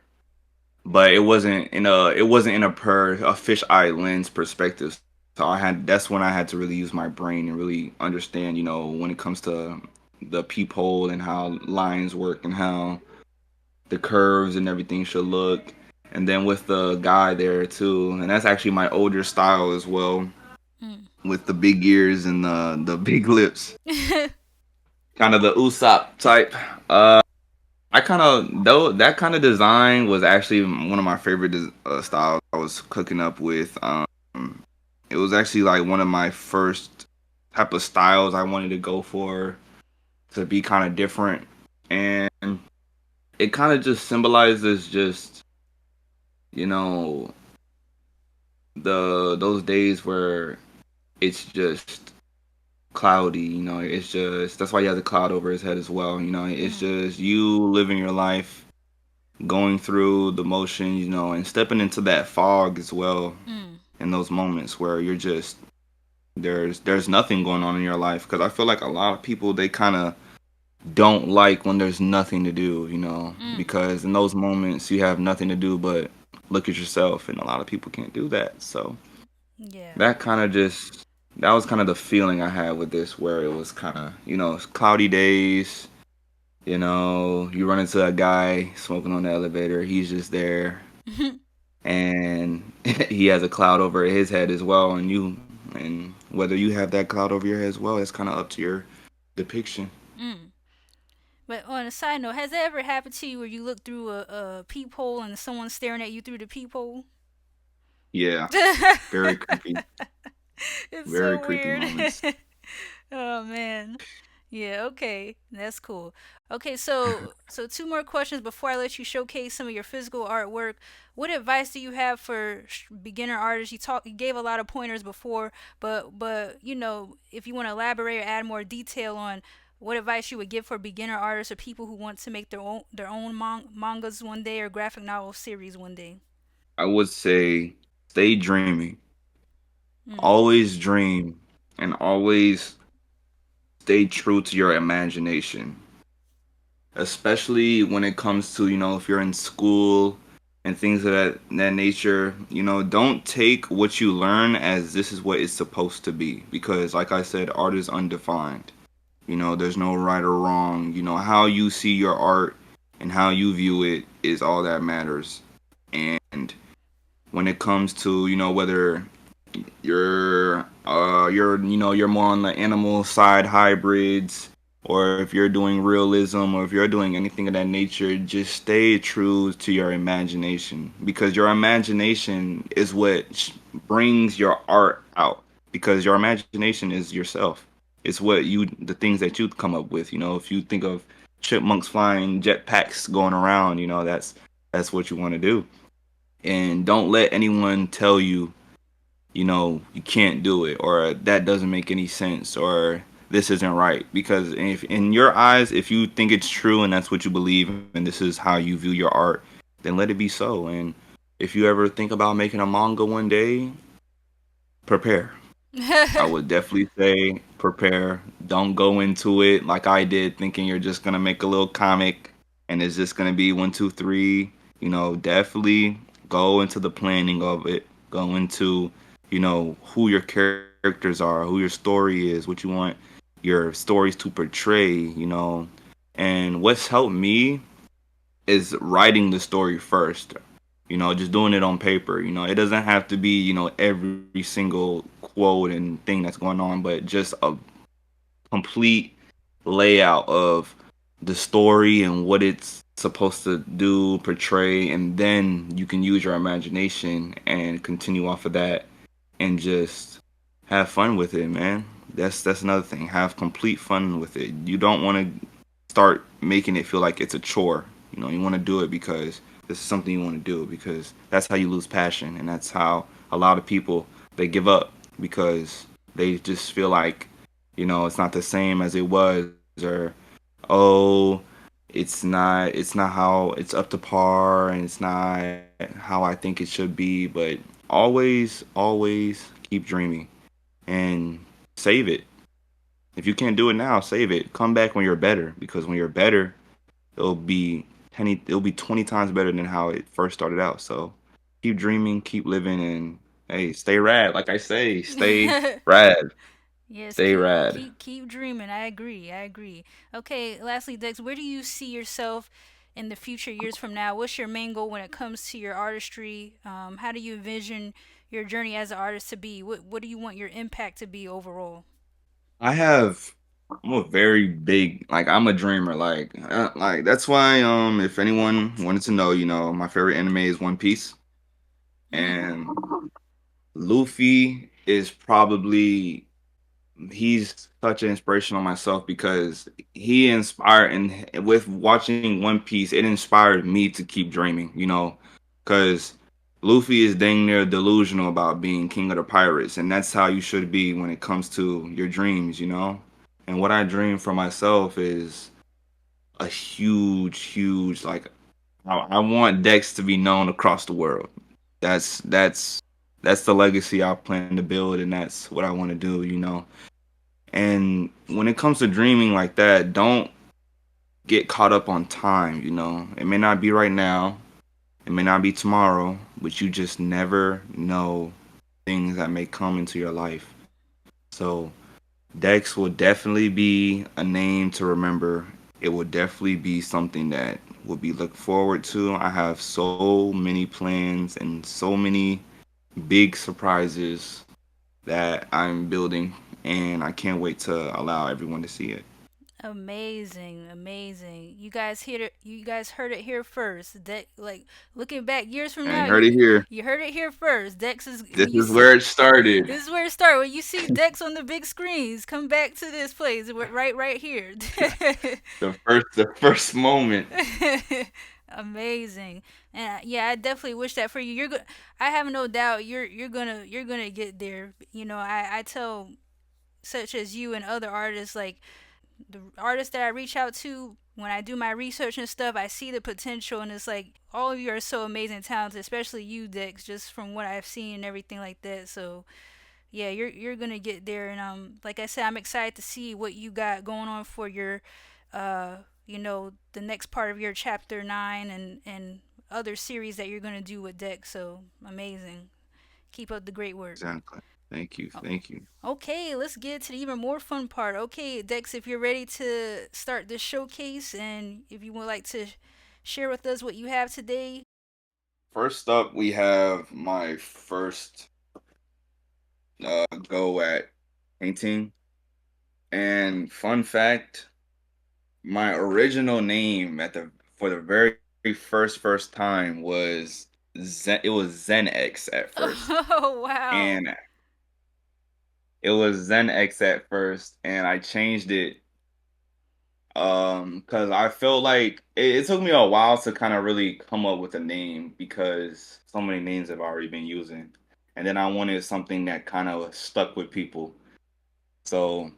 C: but it wasn't in a fisheye lens perspective. So that's when I had to really use my brain and really understand, when it comes to the peephole and how lines work and how the curves and everything should look. And then with the guy there too, and that's actually my older style as well,
B: Mm.
C: with the big ears and the big lips, kind of the Usopp type. I kind of though that kind of design was actually one of my favorite styles I was cooking up with. It was actually like one of my first type of styles I wanted to go for to be kind of different, and it kind of just symbolizes just you know those days where it's just cloudy. It's just that's why he has a cloud over his head as well. It's
B: Mm.
C: just you living your life, going through the motions, and stepping into that fog as well.
B: Mm.
C: In those moments where you're just there's nothing going on in your life, because I feel like a lot of people they kind of don't like when there's nothing to do,
B: Mm.
C: because in those moments you have nothing to do but look at yourself, and a lot of people can't do that. So
B: Yeah.
C: that kind of just that was kind of the feeling I had with this, where it was kind of cloudy days. You run into a guy smoking on the elevator. He's just there, and he has a cloud over his head as well. And whether you have that cloud over your head as well, it's kind of up to your depiction.
B: Mm. But on a side note, has that ever happened to you where you look through a peephole and someone's staring at you through the peephole?
C: Yeah, very creepy,
B: It's
C: very
B: so
C: creepy
B: weird.
C: moments.
B: Oh man. Yeah, okay. That's cool. Okay, so two more questions before I let you showcase some of your physical artwork. What advice do you have for beginner artists? You gave a lot of pointers before, but if you want to elaborate or add more detail on what advice you would give for beginner artists or people who want to make their own mangas one day or graphic novel series one day.
C: I would say stay dreaming,
B: Mm.
C: always dream, and always stay true to your imagination, especially when it comes to if you're in school and things of that nature. Don't take what you learn as this is what it's supposed to be, because like I said, art is undefined. There's no right or wrong. How you see your art and how you view it is all that matters. And when it comes to whether you're more on the animal side, hybrids, or if you're doing realism, or if you're doing anything of that nature, just stay true to your imagination, because your imagination is what brings your art out, because your imagination is yourself. It's the things that you come up with. If you think of chipmunks flying jetpacks going around, that's what you want to do. And don't let anyone tell you you can't do it, or that doesn't make any sense, or this isn't right. Because if in your eyes, if you think it's true and that's what you believe and this is how you view your art, then let it be so. And if you ever think about making a manga one day, prepare. I would definitely say prepare. Don't go into it like I did, thinking you're just gonna make a little comic and it's just gonna be one, two, three. Definitely go into the planning of it. Go into, who your characters are, who your story is, what you want your stories to portray. And what's helped me is writing the story first. Just doing it on paper. It doesn't have to be, every single quote and thing that's going on, but just a complete layout of the story and what it's supposed to do, portray, and then you can use your imagination and continue off of that and just have fun with it, man. That's another thing. Have complete fun with it. You don't want to start making it feel like it's a chore. You want to do it because this is something you want to do, because that's how you lose passion, and that's how a lot of people they give up, because they just feel like it's not the same as it was, or oh, it's not how it's up to par, and it's not how I think it should be. But always keep dreaming and save it. If you can't do it now, save it. Come back when you're better, because when you're better, it'll be 20 times better than how it first started out. So keep dreaming, keep living, and Hey, stay rad. Like I say, stay rad.
B: Yes,
C: Stay rad.
B: keep dreaming. I agree. I agree. Okay, lastly, Dex, where do you see yourself in the future years from now? What's your main goal when it comes to your artistry? How do you envision your journey as an artist to be? What do you want your impact to be overall?
C: I have I'm a very big like I'm a dreamer. Like that's why if anyone wanted to know, my favorite anime is One Piece.
B: Mm.
C: And Luffy is probably he's such an inspiration on myself because he inspired and with watching One Piece, it inspired me to keep dreaming, because Luffy is dang near delusional about being king of the pirates, and that's how you should be when it comes to your dreams. And what I dream for myself is a huge like I want Dex to be known across the world. That's the legacy I plan to build, and that's what I want to do. And when it comes to dreaming like that, don't get caught up on time. It may not be right now, it may not be tomorrow, but you just never know things that may come into your life. So, Dex will definitely be a name to remember. It will definitely be something that will be looked forward to. I have so many plans and so many big surprises that I'm building, and I can't wait to allow everyone to see it.
B: Amazing, amazing. You guys heard it here first. Like looking back years from
C: And
B: now,
C: you heard it here.
B: you heard it here first. Dex is
C: This
B: when you
C: is
B: see
C: where it started.
B: this is where it started. When you see Dex on the big screens, come back to this place right here.
C: The first moment.
B: Amazing. And yeah, I definitely wish that for you. I have no doubt you're gonna get there. I tell such as you and other artists, like the artists that I reach out to when I do my research and stuff, I see the potential, and it's like all of you are so amazing, and talented, especially you, Dex, just from what I've seen and everything like that. So yeah, you're gonna get there, and like I said, I'm excited to see what you got going on for your, the next part of your chapter 9 and other series that you're gonna do with Dex. So amazing. Keep up the great work.
C: Exactly. Thank you.
B: Oh,
C: Thank you.
B: okay, let's get to the even more fun part. Okay, Dex, if you're ready to start this showcase and if you would like to share with us what you have today.
C: First up, we have my first go at painting. And fun fact, my original name at the for the very first time was it was Zen X at first.
B: Oh, wow.
C: And it was Zen X at first, and I changed it because I felt like it took me a while to kind of really come up with a name because so many names have already been using, and then I wanted something that kind of stuck with people. So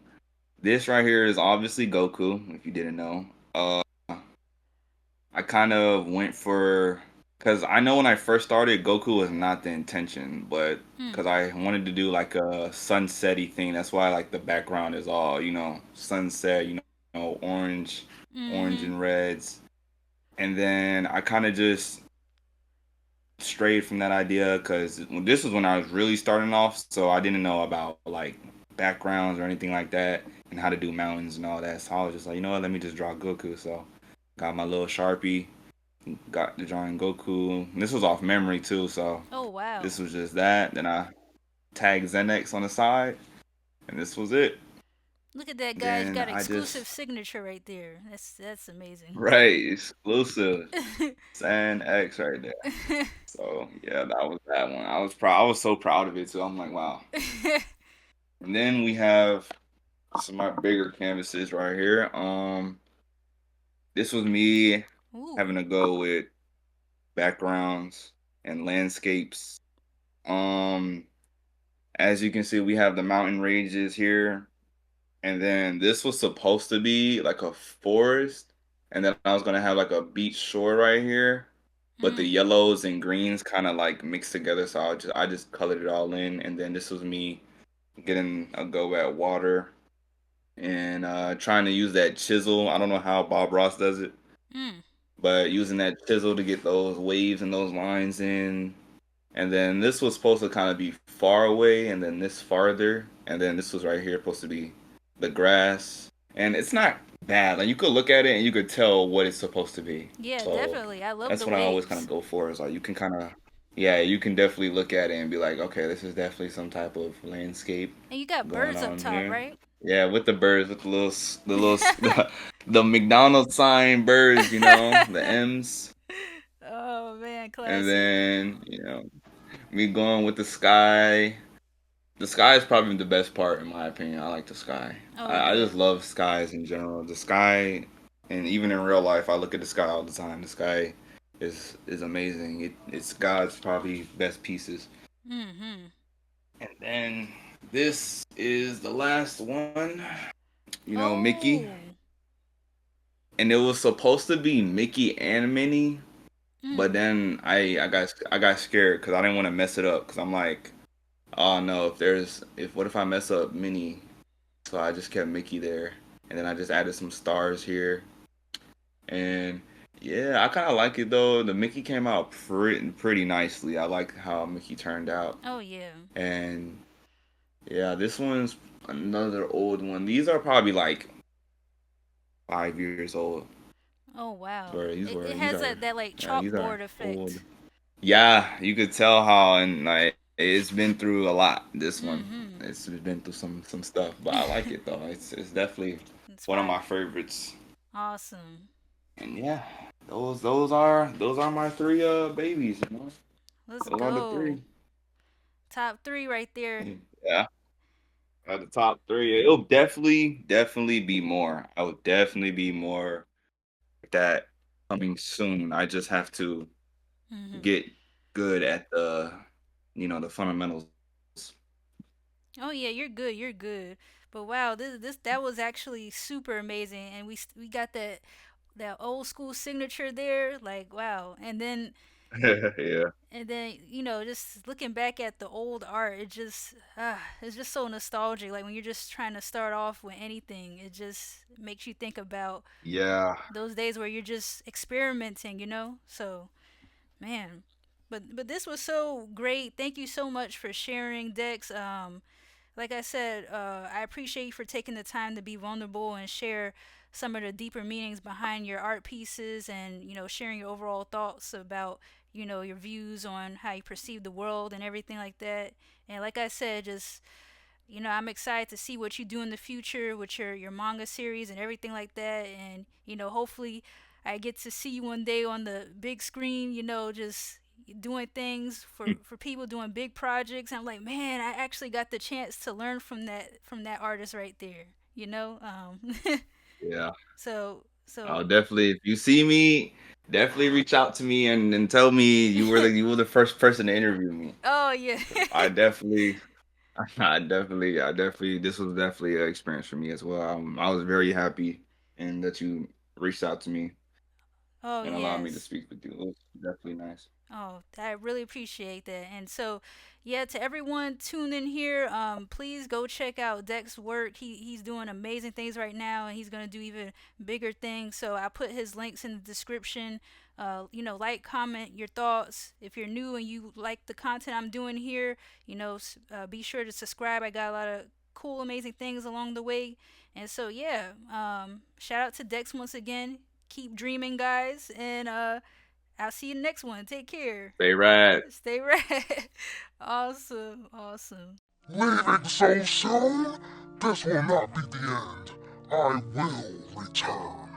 C: this right here is obviously Goku, if you didn't know. I kind of went for because I know when I first started, Goku was not the intention, but
B: Hmm.
C: because I wanted to do like a sunsetty thing, that's why like the background is all sunset, orange, orange
B: Mm-hmm.
C: and reds, and then I kind of just strayed from that idea because this was when I was really starting off, so I didn't know about like backgrounds or anything like that and how to do mountains and all that. So I was just like, let me just draw Goku. So got my little Sharpie, got the drawing Goku. And this was off memory too, so
B: Oh, wow.
C: this was just that. Then I tagged Zenex on the side, and this was it.
B: Look at that, guys. You
C: Then
B: got
C: I
B: exclusive
C: just
B: signature right there. That's amazing.
C: right exclusive Zenex right there. So yeah, that was that one. I was proud. I was so proud of it too. I'm like, wow. And then we have some of my bigger canvases right here. This was me
B: Ooh.
C: having to go with backgrounds and landscapes. Um, as you can see, we have the mountain ranges here, and then this was supposed to be like a forest, and then I was gonna have like a beach shore right here, but the
B: Mm.
C: yellows and greens kind of like mixed together, so I just colored it all in, and then this was me getting a go at water and trying to use that chisel. I don't know how Bob Ross does it,
B: Mm.
C: but using that chisel to get those waves and those lines in. and then this was supposed to kind of be far away, and then this farther, and then this was right here supposed to be the grass, and it's not bad. Like you could look at it and you could tell what it's supposed to be.
B: Yeah,
C: So
B: definitely. I love
C: that's
B: the
C: what I always kind of
B: waves.
C: go for. Is like you can kind of, yeah, you can definitely look at it and be like, okay, this is definitely some type of landscape
B: And you got
C: going
B: birds up
C: on
B: top,
C: here.
B: right?
C: Yeah, with the birds, with the McDonald's sign birds, the M's,
B: Oh man,
C: and
B: classic.
C: then me going with the sky. The sky is probably the best part in my opinion. I like the sky.
B: Oh
C: I
B: yeah.
C: just love skies in general. The sky, and even in real life, I look at the sky all the time. The sky is amazing. It's God's probably best pieces.
B: Mhm.
C: And then this is the last one. Mickey.
B: Oh.
C: And it was supposed to be Mickey and Minnie, but
B: Mm.
C: then I got scared because I didn't want to mess it up because I'm like, oh no, if what if I mess up Minnie? So I just kept Mickey there, and then I just added some stars here, and yeah, I kind of like it though. The Mickey came out pretty nicely. I like how Mickey turned out,
B: Oh yeah.
C: and yeah, this one's another old one. These are probably like 5 years old.
B: Oh wow.
C: These
B: It,
C: were
B: it
C: these
B: has
C: are
B: that like
C: yeah, these are
B: chalkboard effect.
C: old. Yeah, you could tell how, and like it's been through a lot. This one,
B: Mhm.
C: it's been through some stuff, but I like it though. It's definitely
B: It's
C: one of my
B: fire.
C: favorites.
B: Awesome.
C: And yeah, those are my three babies.
B: Let's
C: Those are the
B: go.
C: three.
B: Top 3 right there.
C: Yeah, are the top three. It'll definitely be more. I would definitely be more like that coming soon. I just have to
B: Mhm.
C: get good at the fundamentals.
B: Oh yeah, you're good. You're good. But wow, this that was actually super amazing, and we got that old school signature there. Like wow,
C: Yeah.
B: and then just looking back at the old art, it's just so nostalgic. Like when you're just trying to start off with anything, it just makes you think about
C: Yeah.
B: those days where you're just experimenting. So man, but this was so great. Thank you so much for sharing, Dex. Like I said, I appreciate you for taking the time to be vulnerable and share some of the deeper meanings behind your art pieces, and sharing your overall thoughts about your views on how you perceive the world and everything like that. And like I said, just I'm excited to see what you do in the future with your manga series and everything like that. And hopefully, I get to see you one day on the big screen. Just doing things for people doing big projects. I'm like, man, I actually got the chance to learn from that artist right there.
C: Yeah. I'll
B: so
C: definitely, if you see me, definitely reach out to me and tell me you were the first person to interview me.
B: oh yeah.
C: I definitely, I definitely, this was definitely an experience for me as well. I was very happy and that you reached out to me
B: oh
C: and allowed me to
B: yes.
C: speak with you. It was definitely nice.
B: Oh, I really appreciate that. And so, yeah, to everyone tuned in here, please go check out Dex's work. He's doing amazing things right now, and he's gonna do even bigger things. So I put his links in the description. Like, comment your thoughts. If you're new and you like the content I'm doing here, be sure to subscribe. I got a lot of cool, amazing things along the way. And so, yeah, shout out to Dex once again. Keep dreaming, guys, and I'll see you next one. Take care.
C: Stay rad.
B: Stay red. Awesome. Awesome.
A: Leaving so soon? This will not be the end. I will return.